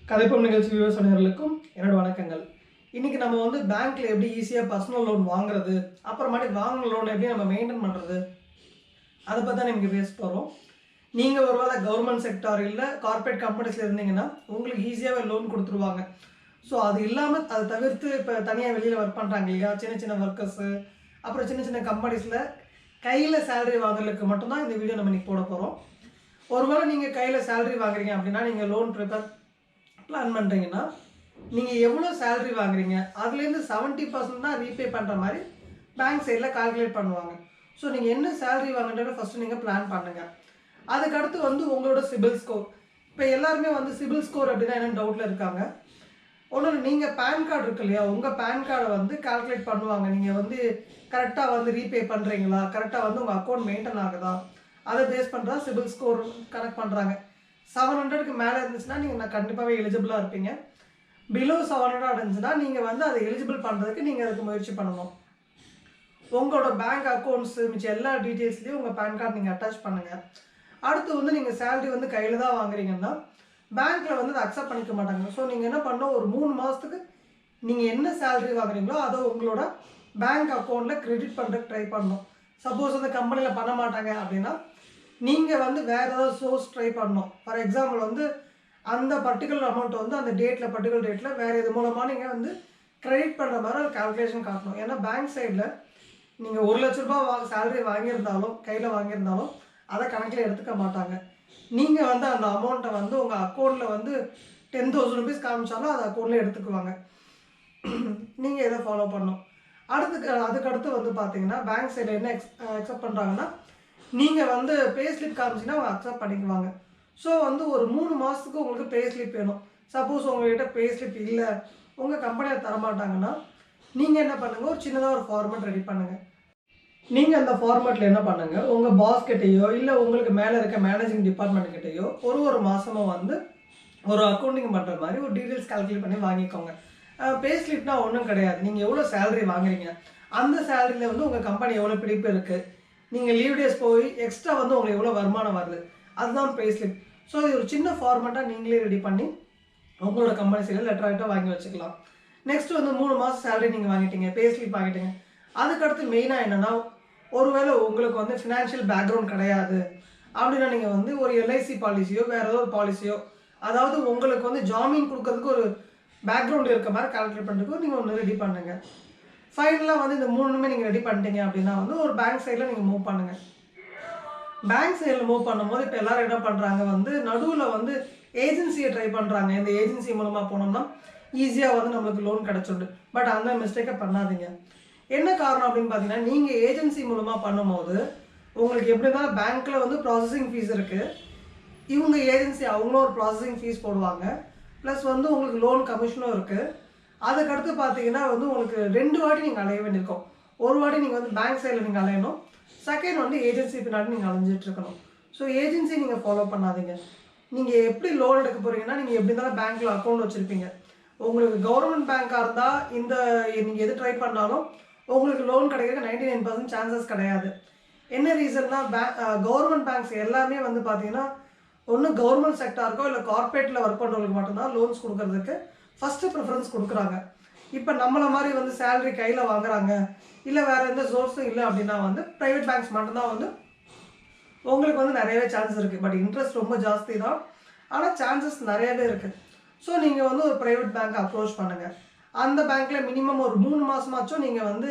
கதைப்பம் நிகழ்ச்சி வியூவர்ஸ் அனைவருக்கும் என்னோட வணக்கங்கள். இன்னைக்கு நம்ம வந்து பேங்க்ல எப்படி ஈஸியா பர்சனல் லோன் வாங்குறது, அப்புறமாட்டி வாங்கின லோன் எப்படி நம்ம மெயின்டைன் பண்றது, அதை பத்தி தான் நீங்க பேச போறோம். நீங்க ஒருவேளை கவர்மெண்ட் செக்டார் இல்ல கார்ப்பரேட் கம்பெனிஸ்ல இருந்தீங்கன்னா உங்களுக்கு ஈஸியாவே லோன் கொடுத்துருவாங்க. ஸோ அது இல்லாம அதை தவிர்த்து இப்போ தனியாக வெளியில் ஒர்க் பண்ணுறாங்க இல்லையா, சின்ன சின்ன ஒர்க்கர்ஸு, அப்புறம் சின்ன சின்ன கம்பெனிஸில் கையில் சேலரி வாங்குறதுக்கு மட்டும்தான் இந்த வீடியோ நம்ம இன்னைக்கு போட போகிறோம். ஒருவேளை நீங்கள் கையில் சேலரி வாங்குறீங்க அப்படின்னா, நீங்கள் லோன் ப்ரிப்பேர் பிளான் பண்ணுறீங்கன்னா, நீங்கள் எவ்வளோ சேலரி வாங்குறீங்க அதுலேருந்து 70% தான் ரீபே பண்ணுற மாதிரி பேங்க் சைடில் கால்குலேட் பண்ணுவாங்க. ஸோ நீங்கள் என்ன சேலரி வாங்குறத ஃபஸ்ட்டு நீங்கள் பிளான் பண்ணுங்கள். அதுக்கடுத்து வந்து உங்களோட சிபில் ஸ்கோர். இப்போ எல்லாருமே வந்து சிபில் ஸ்கோர் அப்படின்னா என்னென்னு டவுட்டில் இருக்காங்க. ஒன்று, நீங்கள் பேன் கார்டு இருக்கு இல்லையா, உங்கள் பேன் கார்டை வந்து கால்குலேட் பண்ணுவாங்க. நீங்கள் வந்து கரெக்டாக வந்து ரீபே பண்ணுறீங்களா, கரெக்டாக வந்து உங்கள் அக்கௌண்ட் மெயின்டைன் ஆகுதா, அதை பேஸ் பண்ணுறா சிபில் ஸ்கோர் கனெக்ட் பண்ணுறாங்க. 700க்கு மேலே இருந்துச்சுன்னா நீங்கள் கண்டிப்பாகவே எலிஜிபிளாக இருப்பீங்க. பிலோ 700 இருந்துச்சுன்னா நீங்கள் வந்து அதை எலிஜிபிள் பண்ணுறதுக்கு நீங்கள் அதுக்கு முயற்சி பண்ணணும். உங்களோட பேங்க் அக்கௌண்ட்ஸு மிச்சம் எல்லா டீட்டெயில்ஸ்லேயும் உங்கள் பேன் கார்டு நீங்கள் அட்டாச் பண்ணுங்கள். அடுத்து வந்து நீங்கள் சேலரி வந்து கையில் தான் வாங்குறீங்கன்னா பேங்க்கில் வந்து அதை அக்செப்ட் பண்ணிக்க மாட்டாங்க. ஸோ நீங்கள் என்ன பண்ணணும், ஒரு 3 மாதத்துக்கு நீங்கள் என்ன சேலரி வாங்குறீங்களோ அதை உங்களோட பேங்க் அக்கௌண்ட்டில் கிரெடிட் பண்ணுறதுக்கு ட்ரை பண்ணணும். சப்போஸ் அந்த கம்பெனியில் பண்ண மாட்டாங்க அப்படின்னா நீங்கள் வந்து வேறு ஏதாவது சோர்ஸ் ட்ரை பண்ணணும். ஃபார் எக்ஸாம்பிள் வந்து அந்த பர்டிகுலர் அமௌண்ட் வந்து அந்த டேட்டில் பர்டிகுலர் டேட்டில் வேறு இது மூலமாக நீங்கள் வந்து கிரெடிட் பண்ணுற மாதிரி ஒரு கால்குலேஷன் காட்டணும். ஏன்னா பேங்க் சைடில் நீங்கள் 1 லட்ச ரூபா சேலரி வாங்கியிருந்தாலும் கையில் வாங்கியிருந்தாலும் அதை கணக்கில் எடுத்துக்க மாட்டாங்க. நீங்கள் வந்து அந்த அமௌண்ட்டை வந்து உங்கள் அக்கௌண்ட்டில் வந்து 10,000 rupees காமிச்சாலும் அதை அக்கௌண்ட்டில் எடுத்துக்குவாங்க. நீங்கள் இதை ஃபாலோ பண்ணணும். அதுக்கடுத்து வந்து பார்த்தீங்கன்னா பேங்க் சைடில் என்ன அக்செப்ட் பண்ணுறாங்கன்னா, நீங்கள் வந்து பே ஸ்லிப் காமிச்சிங்கன்னா அவங்க அக்செப்ட் பண்ணிக்குவாங்க. ஸோ வந்து ஒரு 3 மாதத்துக்கு உங்களுக்கு பே ஸ்லிப் வேணும். சப்போஸ் உங்கள்கிட்ட பே ஸ்லிப் இல்லை, உங்கள் கம்பெனியில் தரமாட்டாங்கன்னா நீங்கள் என்ன பண்ணுங்கள், ஒரு சின்னதாக ஒரு ஃபார்மேட் ரெடி பண்ணுங்கள். நீங்கள் அந்த ஃபார்மேட்டில் என்ன பண்ணுங்கள், உங்கள் பாஸ் கிட்டேயோ இல்லை உங்களுக்கு மேலே இருக்க மேனேஜிங் டிபார்ட்மெண்ட் கிட்டேயோ ஒரு மாதமும் வந்து ஒரு அக்கௌண்டிங் பண்ணுற மாதிரி ஒரு டீட்டெயில்ஸ் கால்குலேட் பண்ணி வாங்கிக்கோங்க. பே ஸ்லிப்னா ஒன்றும் கிடையாது. நீங்கள் எவ்வளோ சேலரி வாங்குறீங்க, அந்த சேலரியில் வந்து உங்கள் கம்பெனி எவ்வளோ பிடிப்பு இருக்குது, நீங்கள் லீவ் டேஸ் போய் எக்ஸ்ட்ரா வந்து உங்களுக்கு எவ்வளோ வருமானம் வருது, அதுதான் பே ஸ்லிப். ஸோ இது ஒரு சின்ன ஃபார்மேட்டாக நீங்களே ரெடி பண்ணி உங்களோட கம்பெனி சைடில் லெட்டராகிட்ட வாங்கி வச்சுக்கலாம். நெக்ஸ்ட்டு வந்து 3 மாதம் சேலரி நீங்கள் வாங்கிட்டீங்க, பே ஸ்லிப் வாங்கிட்டீங்க. அதுக்கடுத்து மெயினாக என்னென்னா, ஒருவேளை உங்களுக்கு வந்து ஃபினான்ஷியல் பேக்ரவுண்ட் கிடையாது அப்படின்னா நீங்கள் வந்து ஒரு எல்ஐசி பாலிசியோ வேறு ஏதோ ஒரு பாலிசியோ, அதாவது உங்களுக்கு வந்து ஜாமீன் கொடுக்கறதுக்கு ஒரு பேக்ரவுண்ட் இருக்க மாதிரி கால்குலேட் பண்ணுறதுக்கு நீங்கள் ஒன்று ரெடி பண்ணுங்கள். ஃபைனலாக வந்து இந்த 3மே நீங்கள் ரெடி பண்ணிட்டீங்க அப்படின்னா வந்து ஒரு பேங்க் சைடில் நீங்கள் மூவ் பண்ணுங்கள். பேங்க் சைடில் மூவ் பண்ணும்போது இப்போ எல்லோரும் என்ன பண்ணுறாங்க, வந்து நடுவில் வந்து ஏஜென்சியை ட்ரை பண்ணுறாங்க. இந்த ஏஜென்சி மூலமாக போனோம்னா ஈஸியாக வந்து நம்மளுக்கு லோன் கிடச்சிடுது. பட் அந்த மிஸ்டேக்கை பண்ணாதீங்க. என்ன காரணம் அப்படின்னு பார்த்தீங்கன்னா, நீங்கள் ஏஜென்சி மூலமாக பண்ணும்போது உங்களுக்கு எப்படி இருந்தாலும் பேங்க்கில் வந்து ப்ராசஸிங் ஃபீஸ் இருக்குது, இவங்க ஏஜென்சி அவங்களும் ஒரு ப்ராசஸிங் ஃபீஸ் போடுவாங்க, ப்ளஸ் வந்து உங்களுக்கு லோன் கமிஷனும் இருக்குது. அதுக்கடுத்து பார்த்தீங்கன்னா வந்து உங்களுக்கு 2 வாட்டி நீங்கள் அலைய வேண்டியிருக்கும். ஒரு வாட்டி நீங்கள் வந்து பேங்க் சைடில் நீங்கள் அலையணும், செகண்ட் வந்து ஏஜென்சி பின்னாடி நீங்கள் அலைஞ்சிட்ருக்கணும். ஸோ ஏஜென்சி நீங்கள் ஃபாலோ பண்ணாதீங்க. நீங்கள் எப்படி லோன் எடுக்க போகிறீங்கன்னா, நீங்கள் எப்படி இருந்தாலும் பேங்க்கில் அக்கௌண்ட் வச்சுருப்பீங்க. உங்களுக்கு கவர்மெண்ட் பேங்காக இருந்தால் நீங்கள் எது ட்ரை பண்ணாலும் உங்களுக்கு லோன் கிடைக்க 99% சான்சஸ் கிடையாது. என்ன ரீசன்னா, கவர்மெண்ட் பேங்க்ஸ் எல்லாமே வந்து பார்த்தீங்கன்னா ஒன்று கவர்மெண்ட் செக்டாருக்கோ இல்லை கார்ப்பரேட்டில் ஒர்க் பண்ணுறவங்களுக்கு மட்டும்தான் லோன்ஸ் கொடுக்கறதுக்கு ஃபஸ்ட்டு ப்ரிஃபரன்ஸ் கொடுக்குறாங்க. இப்போ நம்மளை மாதிரி வந்து சேலரி கையில் வாங்குறாங்க இல்லை வேறு எந்த சோர்ஸும் இல்லை அப்படின்னா வந்து ப்ரைவேட் பேங்க்ஸ் மட்டும்தான் வந்து உங்களுக்கு வந்து நிறையவே சான்சஸ் இருக்குது. பட் இன்ட்ரெஸ்ட் ரொம்ப ஜாஸ்தி தான், ஆனால் சான்சஸ் நிறையவே இருக்குது. ஸோ நீங்கள் வந்து ஒரு ப்ரைவேட் பேங்க்கை அப்ரோச் பண்ணுங்கள். அந்த பேங்க்கில் மினிமம் ஒரு 3 மாதமாச்சும் நீங்கள் வந்து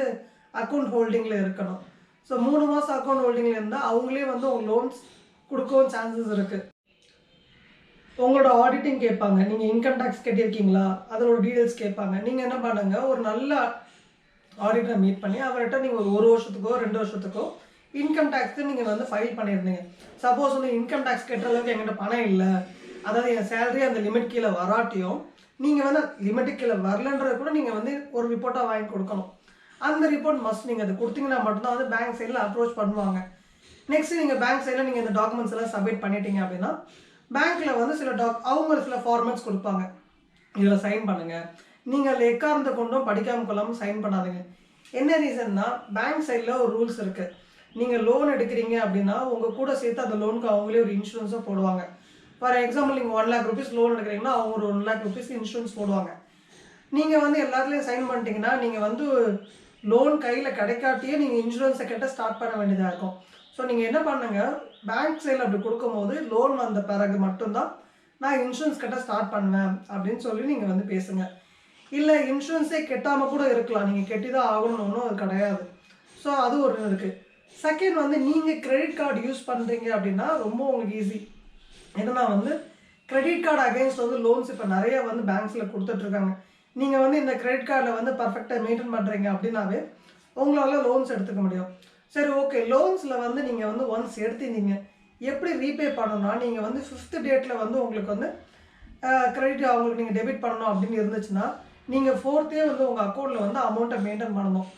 அக்கௌண்ட் ஹோல்டிங்கில் இருக்கணும். ஸோ 3 மாதம் அக்கௌண்ட் ஹோல்டிங்கில் இருந்தால் அவங்களே வந்து உங்களுக்கு லோன்ஸ் கொடுக்கவும் சான்சஸ் இருக்குது. உங்களோட ஆடிட்டிங் கேட்பாங்க, நீங்கள் இன்கம் டேக்ஸ் கட்டியிருக்கீங்களா அதோட டீட்டெயில்ஸ் கேட்பாங்க. நீங்கள் என்ன பண்ணுங்கள், ஒரு நல்ல ஆடிட்டரை மீட் பண்ணி அவர்கிட்ட நீங்கள் ஒரு வருஷத்துக்கோ 2 வருஷத்துக்கோ இன்கம் டேக்ஸ்க்கு நீங்கள் வந்து ஃபைல் பண்ணியிருந்தீங்க. சப்போஸ் வந்து இன்கம் டேக்ஸ் கட்டுற அளவுக்கு என்கிட்ட பணம் இல்லை, அதாவது என் சேலரி அந்த லிமிட் கீழே வராட்டியும் நீங்கள் வந்து லிமிட்டுக்கு கீழே வரலன்றது கூட நீங்கள் வந்து ஒரு ரிப்போர்ட்டாக வாங்கி கொடுக்கணும். அந்த ரிப்போர்ட் மஸ்ட் நீங்கள் அது கொடுத்தீங்கன்னா மட்டும்தான் வந்து பேங்க் சைடில் அப்ரோச் பண்ணுவாங்க. நெக்ஸ்ட் நீங்கள் பேங்க் சைடில் நீங்கள் இந்த டாக்குமெண்ட்ஸ் எல்லாம் சப்மிட் பண்ணிட்டீங்க அப்படின்னா பேங்க்கில் வந்து அவங்க சில ஃபார்மேட்ஸ் கொடுப்பாங்க, இதில் சைன் பண்ணுங்கள். நீங்கள் அதில் எக்காரணத்தை கொண்டும் படிக்காமல் கொள்ளாமல் சைன் பண்ணாதீங்க. என்ன ரீசன்னா, பேங்க் சைடில் ஒரு ரூல்ஸ் இருக்குது. நீங்கள் லோன் எடுக்கிறீங்க அப்படின்னா உங்கள் கூட சேர்த்து அந்த லோனுக்கு அவங்களே ஒரு இன்சூரன்ஸும் போடுவாங்க. ஃபார் எக்ஸாம்பிள் நீங்கள் 1 lakh rupees லோன் எடுக்கிறீங்கன்னா அவங்க ஒரு 1 lakh rupees இன்சூரன்ஸ் போடுவாங்க. நீங்கள் வந்து எல்லாத்துலேயும் சைன் பண்ணிட்டீங்கன்னா நீங்கள் வந்து லோன் கையில் கிடைக்காட்டியே நீங்கள் இன்சூரன்ஸை கிட்ட ஸ்டார்ட் பண்ண வேண்டியதாக இருக்கும். ஸோ நீங்கள் என்ன பண்ணுங்கள், பேங்க் சைடில் அப்படி கொடுக்கும்போது லோன் வந்த பிறகு மட்டும்தான் நான் இன்சூரன்ஸ் கிட்ட ஸ்டார்ட் பண்ணுவேன் அப்படின்னு சொல்லி நீங்கள் வந்து பேசுங்க. இல்லை இன்சூரன்ஸே கெட்டாமல் கூட இருக்கலாம், நீங்கள் கெட்டி தான் ஆகணும்னு ஒன்றும் அது கிடையாது. ஸோ அது ஒரு இருக்குது. செகண்ட் வந்து நீங்கள் கிரெடிட் கார்டு யூஸ் பண்ணுறீங்க அப்படின்னா ரொம்ப உங்களுக்கு ஈஸி. ஏன்னா வந்து கிரெடிட் கார்டு அகெயின்ஸ்ட் வந்து லோன்ஸ் இப்போ நிறைய வந்து பேங்க்ஸில் கொடுத்துட்ருக்காங்க. நீங்கள் வந்து இந்த கிரெடிட் கார்டில் வந்து பர்ஃபெக்டாக மெயின்டைன் பண்ணுறீங்க அப்படின்னாவே உங்களால் லோன்ஸ் எடுத்துக்க முடியும். சரி ஓகே, லோன்ஸில் வந்து நீங்கள் வந்து ஒன்ஸ் எடுத்திருந்தீங்க எப்படி ரீபே பண்ணணும்னா, நீங்கள் வந்து 5th டேட்டில் வந்து உங்களுக்கு வந்து கிரெடிட் அவங்களுக்கு நீங்கள் டெபிட் பண்ணணும் அப்படின்னு இருந்துச்சுன்னா நீங்கள் 4th வந்து உங்கள் அக்கௌண்ட்டில் வந்து அமௌண்ட்டை மெயின்டைன் பண்ணணும்.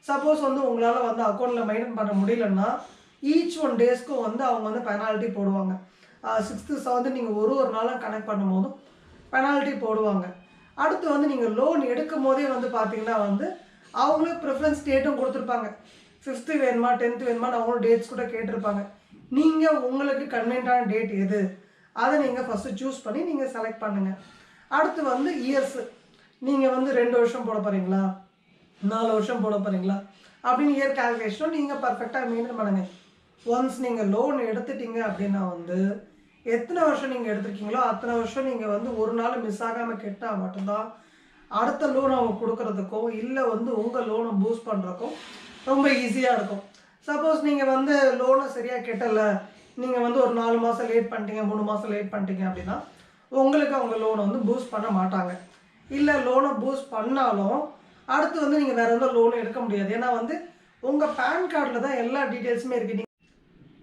சப்போஸ் வந்து உங்களால் வந்து அக்கௌண்ட்டில் மெயின்டைன் பண்ண முடியலன்னா ஈச் 1 டேஸ்க்கும் வந்து அவங்க வந்து பெனால்ட்டி போடுவாங்க. 6th 7th நீங்கள் ஒரு நாளும் கனெக்ட் பண்ணும் போதும் பெனால்ட்டி போடுவாங்க. அடுத்து வந்து நீங்கள் லோன் எடுக்கும் போதே வந்து பார்த்தீங்கன்னா வந்து அவங்களே ப்ரிஃபரன்ஸ் டேட்டும் கொடுத்துருப்பாங்க. 5th வேணுமா 10th வேணுமான்னு அவங்களும் டேட்ஸ் கூட கேட்டிருப்பாங்க. நீங்கள் உங்களுக்கு கன்வீனியன்ட்டான டேட் எது அதை நீங்கள் ஃபஸ்ட்டு சூஸ் பண்ணி நீங்கள் செலக்ட் பண்ணுங்கள். அடுத்து வந்து இயர்ஸு, நீங்கள் வந்து 2 வருஷம் போட போகிறீங்களா 4 வருஷம் போட போகிறீங்களா அப்படின்னு இயர் கால்குலேஷனும் நீங்கள் பர்ஃபெக்டாக மெயின்டைன் பண்ணுங்கள். ஒன்ஸ் நீங்கள் லோன் எடுத்துட்டீங்க அப்படின்னா வந்து எத்தனை வருஷம் நீங்கள் எடுத்துருக்கீங்களோ அத்தனை வருஷம் நீங்கள் வந்து ஒரு நாள் மிஸ் ஆகாமல் கெட்டால் மட்டும்தான் அடுத்த லோன் அவங்க கொடுக்குறதுக்கும் இல்லை வந்து உங்கள் லோனை பூஸ்ட் பண்ணுறதுக்கும் ரொம்ப ஈஸியாக இருக்கும். சப்போஸ் நீங்கள் வந்து லோனை சரியாக கெட்டலை, நீங்கள் வந்து ஒரு 4 மாதம் லேட் பண்ணிட்டீங்க 3 மாதம் லேட் பண்ணிட்டீங்க அப்படின்னா உங்களுக்கு அவங்க லோனை வந்து பூஸ்ட் பண்ண மாட்டாங்க. இல்லை லோனை பூஸ்ட் பண்ணாலும் அடுத்து வந்து நீங்கள் வேறு எந்த லோனும் எடுக்க முடியாது. ஏன்னா வந்து உங்கள் பேன் கார்டில் தான் எல்லா டீட்டெயில்ஸுமே இருக்குது.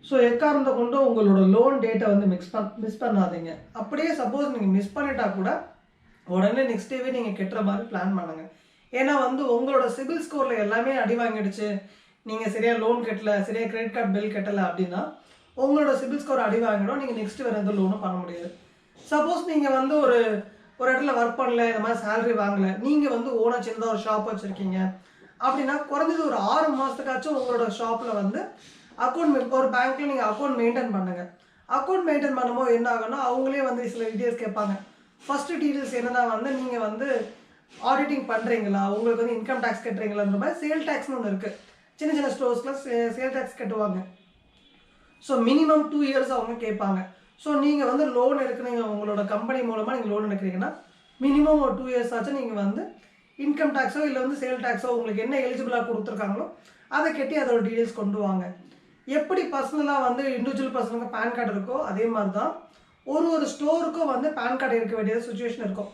ஸோ எக்காரணத்தை கொண்டு உங்களோட லோன் டேட்டை வந்து மிஸ் பண்ணாதீங்க. அப்படியே சப்போஸ் நீங்கள் மிஸ் பண்ணிட்டா கூட உடனே நெக்ஸ்ட் டேவே நீங்கள் கெட்டுற மாதிரி பிளான் பண்ணுங்கள். ஏன்னா வந்து உங்களோட சிபில் ஸ்கோரில் எல்லாமே அடி வாங்கிடுச்சு, நீங்கள் சரியாக லோன் கட்டலை, சரியாக கிரெடிட் கார்டு பில் கட்டலை அப்படின்னா உங்களோட சிபில் ஸ்கோர் அடி வாங்கிடும், நீங்கள் நெக்ஸ்ட்டு வேறு எந்த லோனும் பண்ண முடியாது. சப்போஸ் நீங்கள் வந்து ஒரு இடத்துல ஒர்க் பண்ணல, இந்த மாதிரி சேலரி வாங்கலை, நீங்கள் வந்து ஓனாக சின்னதாக ஒரு ஷாப் வச்சுருக்கீங்க அப்படின்னா குறைஞ்சது ஒரு 6 மாதத்துக்காச்சும் உங்களோட ஷாப்பில் வந்து அக்கௌண்ட் ஒரு பேங்க்கில் நீங்கள் அக்கௌண்ட் மெயின்டைன் பண்ணுங்கள். அக்கௌண்ட் மெயின்டைன் பண்ணும்போது என்ன ஆகுன்னா அவங்களே வந்து சில டீட்டெயில்ஸ் கேட்பாங்க. ஃபஸ்ட்டு டீட்டெயில்ஸ் என்னென்னா வந்து நீங்கள் வந்து ஆடிட்டிங் பண்ணுறீங்களா, உங்களுக்கு வந்து இன்கம் டேக்ஸ் கட்டுறீங்களான்ற மாதிரி சேல் டேக்ஸ்னு ஒன்று இருக்குது. சின்ன சின்ன ஸ்டோர்ஸில் சேல் டேக்ஸ் கட்டுவாங்க. ஸோ மினிமம் 2 இயர்ஸ் அவங்க கேட்பாங்க. ஸோ நீங்கள் வந்து லோன் எடுக்கிறீங்க, உங்களோட கம்பெனி மூலமாக நீங்கள் லோன் எடுக்கிறீங்கன்னா மினிமம் ஒரு 2 இயர்ஸ் ஆச்சு நீங்கள் வந்து இன்கம் டேக்ஸோ இல்லை வந்து சேல் டேக்ஸோ உங்களுக்கு என்ன எலிஜிபிளாக கொடுத்துருக்காங்களோ அதை கட்டி அதோட டீட்டெயில்ஸ் கொண்டு வாங்க. எப்படி பர்சனலாக வந்து இண்டிவிஜுவல் பர்சனுக்கு பேன் கார்டு இருக்கோ அதே மாதிரி தான் ஒரு ஸ்டோருக்கும் வந்து பேன் கார்டு இருக்க வேண்டிய சுச்சுவேஷன் இருக்கும்.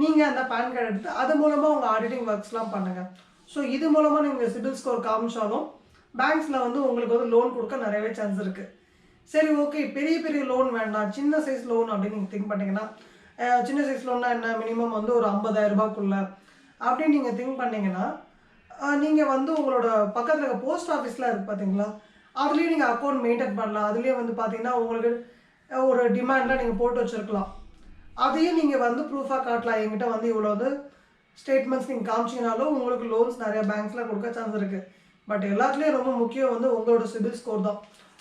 நீங்கள் அந்த பேன் கார்டு எடுத்து அது மூலமாக உங்கள் ஆடிட்டிங் ஒர்க்ஸ்லாம் பண்ணுங்கள். ஸோ இது மூலமாக நீங்கள் சிபில் ஸ்கோர் காமிச்சாலும் பேங்க்ஸில் வந்து உங்களுக்கு வந்து லோன் கொடுக்க நிறையவே சான்ஸ் இருக்குது. சரி ஓகே, பெரிய பெரிய லோன் வேண்டாம், சின்ன சைஸ் லோன் அப்படின்னு நீங்கள் திங்க் பண்ணிங்கன்னா, சின்ன சைஸ் லோன்னா என்ன, மினிமம் வந்து ஒரு 50,000 ரூபாய்க்குள்ளே அப்படின்னு நீங்கள் திங்க் பண்ணிங்கன்னா நீங்கள் வந்து உங்களோட பக்கத்தில் இருக்க போஸ்ட் ஆஃபீஸில் இருக்குது பார்த்தீங்களா, அதுலேயும் நீங்கள் அக்கௌண்ட் மெயின்டைன் பண்ணலாம். அதுலேயே வந்து பார்த்தீங்கன்னா உங்களுக்கு ஒரு டிமாண்டில் நீங்கள் போட்டு வச்சுருக்கலாம். அதையும் நீங்கள் வந்து ப்ரூஃபாக காட்டலாம். என்கிட்ட வந்து இவ்வளோ வந்து ஸ்டேட்மெண்ட்ஸ் நீங்கள் காமிச்சிங்கனாலும் உங்களுக்கு லோன்ஸ் நிறையா பேங்க்ஸில் கொடுக்க சான்ஸ் இருக்குது. பட் எல்லாத்துலேயும் ரொம்ப முக்கியம் வந்து உங்களோட சிபில் ஸ்கோர் தான்.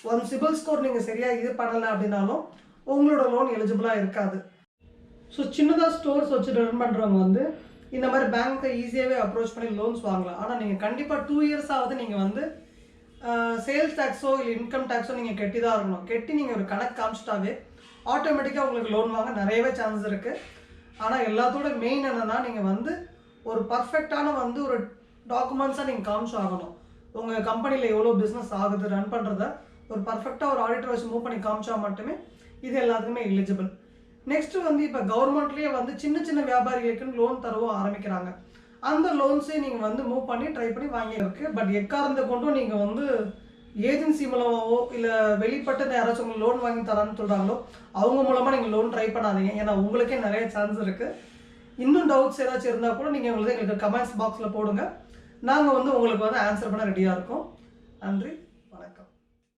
ஒன் சிபில் ஸ்கோர் நீங்கள் சரியாக இது பண்ணலை அப்படின்னாலும் உங்களோட லோன் எலிஜிபிளாக இருக்காது. ஸோ சின்னதாக ஸ்டோர்ஸ் வச்சு ரன் பண்ணுறவங்க வந்து இந்த மாதிரி பேங்க்கை ஈஸியாகவே அப்ரோச் பண்ணி லோன்ஸ் வாங்கலாம். ஆனால் நீங்கள் கண்டிப்பாக 2 இயர்ஸ் ஆகுது நீங்கள் வந்து சேல்ஸ் டேக்ஸோ இல்லை இன்கம் டேக்ஸோ நீங்கள் கெட்டி தான் இருக்கணும். கெட்டி நீங்கள் ஒரு கணக்கு காமிச்சிட்டாவே ஆட்டோமேட்டிக்காக உங்களுக்கு லோன் வாங்க நிறையவே சான்ஸ் இருக்குது. ஆனால் எல்லாத்தோட மெயின் என்னென்னா நீங்கள் வந்து ஒரு பர்ஃபெக்டான வந்து ஒரு டாக்குமெண்ட்ஸாக நீங்கள் காமிச்சு ஆகணும். உங்கள் கம்பெனியில் எவ்வளோ பிஸ்னஸ் ஆகுது ரன் பண்ணுறத ஒரு பர்ஃபெக்டாக ஒரு ஆடிட்டர் வச்சு மூவ் பண்ணி காமிச்சா மட்டுமே இது எல்லாத்துக்குமே எலிஜிபிள். நெக்ஸ்ட்டு வந்து இப்போ கவர்மெண்ட்லேயே வந்து சின்ன சின்ன வியாபாரிகளுக்குன்னு லோன் தரவும் ஆரம்பிக்கிறாங்க. அந்த லோன்ஸே நீங்கள் வந்து மூவ் பண்ணி ட்ரை பண்ணி வாங்கியிருக்கு. பட் எக்காரணத்தை கொண்டும் நீங்கள் வந்து ஏஜென்சி மூலமாகவோ இல்லை வெளிப்பட்டு யாராச்சும் உங்களுக்கு லோன் வாங்கி தரான்னு சொல்கிறாங்களோ அவங்க மூலமாக நீங்கள் லோன் ட்ரை பண்ணாதீங்க. ஏன்னா உங்களுக்கே நிறைய சான்ஸ் இருக்குது. இன்னும் டவுட்ஸ் ஏதாச்சும் இருந்தால் கூட நீங்கள் எங்களுக்கு கமெண்ட்ஸ் பாக்ஸில் போடுங்க. நாங்கள் வந்து உங்களுக்கு வந்து ஆன்சர் பண்ண ரெடியாக இருக்கோம். நன்றி.